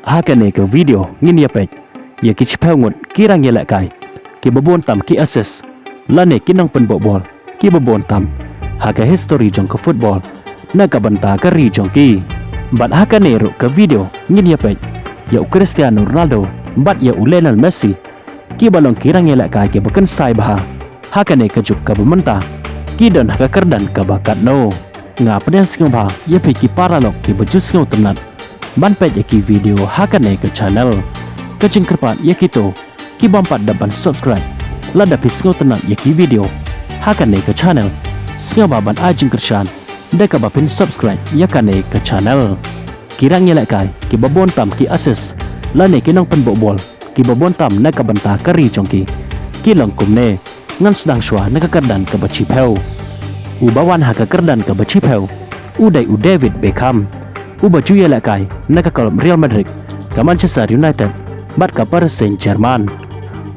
hakane ke video ngin ya pek ya ki chphawngot kirang ya lakai ki babon tam ki assess lane kinang pen bol ki babon tam haka history jong ke football na ka banta ka ri jong ki bat hakane ro ke video ngin ya pek ya Cristiano Ronaldo bat ya Lionel Messi ki balong kirang ya lakai ki bakan sai bah hakane ke juk ka bementa ki don haka kerdan ka bakat no nga pedal skong ba ya ki paralok ki bejus skong tenat ban pet ya ki video hakane ke channel ke jingkerpat ya kito ki bampat dapat subscribe lada pisngo tenat ya ki video hakane ke channel skong ba ban ajing kershan deka bapin subscribe ya kane ke channel kirang ya lakai ki babon tam ki assist lane ki nang pen bol ki babon tam na ka banta kari jongki ki long kumne ngan sedang shwa na ka kerdan ke bachi peu ubawan haka kerdan ke bachi peu udai David Beckham baju ya lakai na ka klub Real Madrid ke Manchester United bat ka Paris Saint-Germain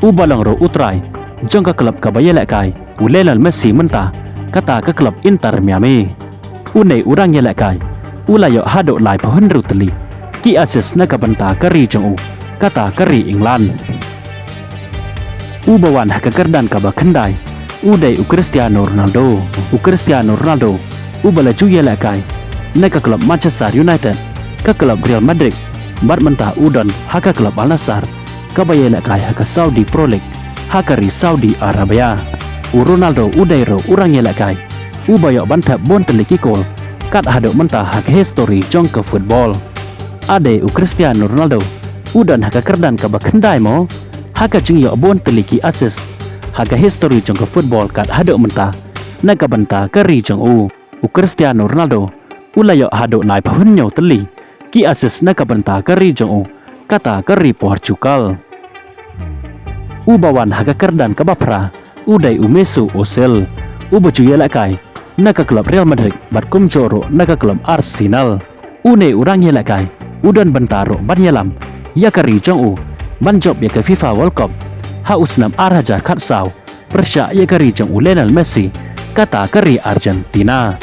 balong ro utrai jong ka klub ka baya lakai Lionel Messi menta kata ke klub Inter Miami unai urang ya lakai ulayo hado lai pohon ruteli ki assist na ka banta kari jong kata kari England bawan haka kerdan ka bakendai udai Cristiano Ronaldo balaju ya lakai na ka klub Manchester United ka klub Real Madrid bat mentah udon haka klub Al Nassr ka baya lakai haka Saudi Pro League haka ri Saudi Arabia Ronaldo udai ro urang ya lakai bayok bantap bon teliki kol kat hado mentah haka history jong ke football ade Cristiano Ronaldo udon haka kerdan ka bakendai mo haka jingyo bon teliki assist haka history jong ke football kat hado mentah na ka banta kari jong Cristiano Ronaldo ulayo hado nai pahunyo teli ki assist na ka banta kari jong kata kari Portugal bawan haka kerdan ka bapra udai Mesut Ozil baju ya lakai na ka klub Real Madrid bat kumjoro na ka klub Arsenal une urang ya lakai udan bentaro ban yalam ya kari jong ban job ya ke FIFA World Cup usnam arhaja khatsau persya ya kari jong Lionel Messi kata kari Argentina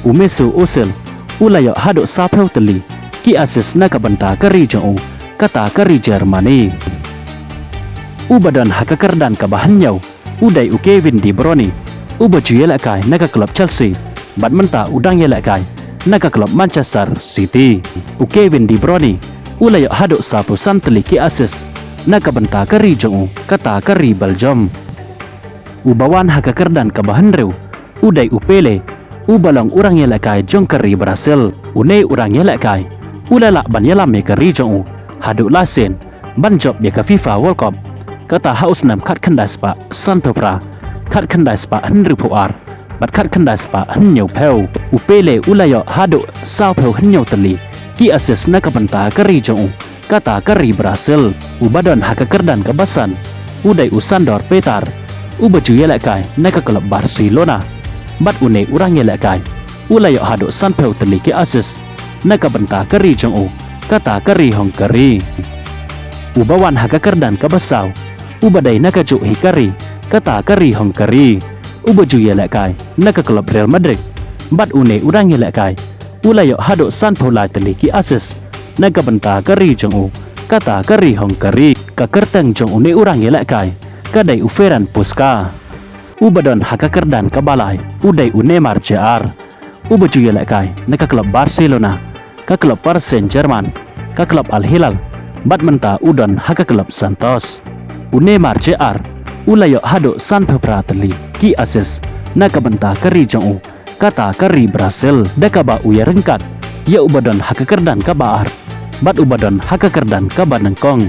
Mesut Ozil ulayo hado sapeu teli ki assist na ka banta kari jong kata kari Germany badan haka kerdan ka bahanyau udai Kevin De Bruyne baju ya lakai na ka klub Chelsea bat menta udang ya lakai na ka klub Manchester City Kevin De Bruyne ulayo hado sapu santeli ki assist na ka banta kari jong kata kari Belgium bawan haka kerdan ka bahanrew udai Pele balong urang ya lakai jong kari Brazil une urang ya lakai ulala ban yalam ya kari jong hado lasen ban job ya ka FIFA World Cup kata usnam khat khandas pa sanpra khat khandas pa henry puar bat khat khandas pa hnyau peu Pele ulayo hado sao peu hnyau teli ki assist na ka banta kari jong kata kari Brazil badon haka kerdan ka basan udai Sandor Petar baju ya lakai na ka klub Barcelona bat une urang ya lakai ulayo hado sanpeu teli ki assist na ka banta kari jong kata kari Hungary bawan haka kerdan ka basau badai na ka juk hikari kata kari Hungary baju ya lakai na ka klub Real Madrid bat une urang ya lakai ulayo hado sanpeu lai teli ki assist na ka banta kari jong kata kari Hungary ka kerteng jong une urang ya lakai kadai Ferran Puskas badon haka kerdan ka balai udai Neymar Jr baju ya lakai na ka klub Barcelona ka klub Paris Saint-Germain ka klub Al Hilal bat menta udon haka klub Santos Neymar Jr ulayo hado sanpeu prateli ki assist na ka banta kari jong kata kari Brazil deka ba uya rengkat ya badon haka kerdan ka baar bat badon haka kerdan ka banengkong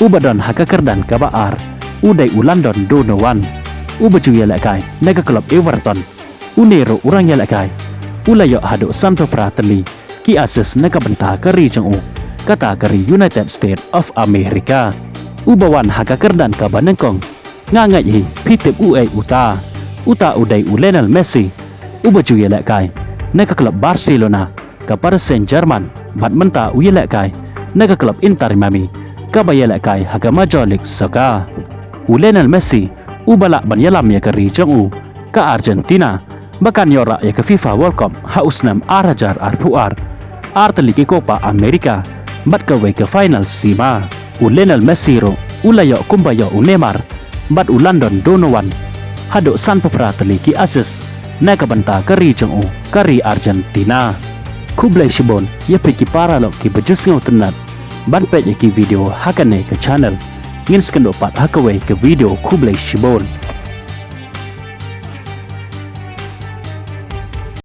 badon haka kerdan ka baar udai London Donovan baju ya lakai na ka klub Everton unero urang ya lakai ulayo hado sanpeu prateli ki assist na ka banta kari jong kata kari United States of America bawan haka kerdan ka banengkong ngangai hi pitip uta udai Lionel Messi baju ya lakai na ka klub Barcelona ka Paris Saint-Germain bat menta ya lakai na ka klub Inter Miami ka baya lakai haka Major League Soccer Lionel Messi balak ban yalam ya kari jong ka Argentina bakan yora ya ke FIFA World Cup usnam arhajar arpuar arteli ki Copa America bat kawe ke final sima. Lionel Messi ro ulayo kumbayo Neymar bat London Donovan hadok san papra teliki asis na kabanta kari jong kari Argentina. Kublai Shibon ya peki para lo ki bejus ngau tenat ban pe ki video hakane ke channel ngin skendo pat hakawe ke video Kublai Shibon.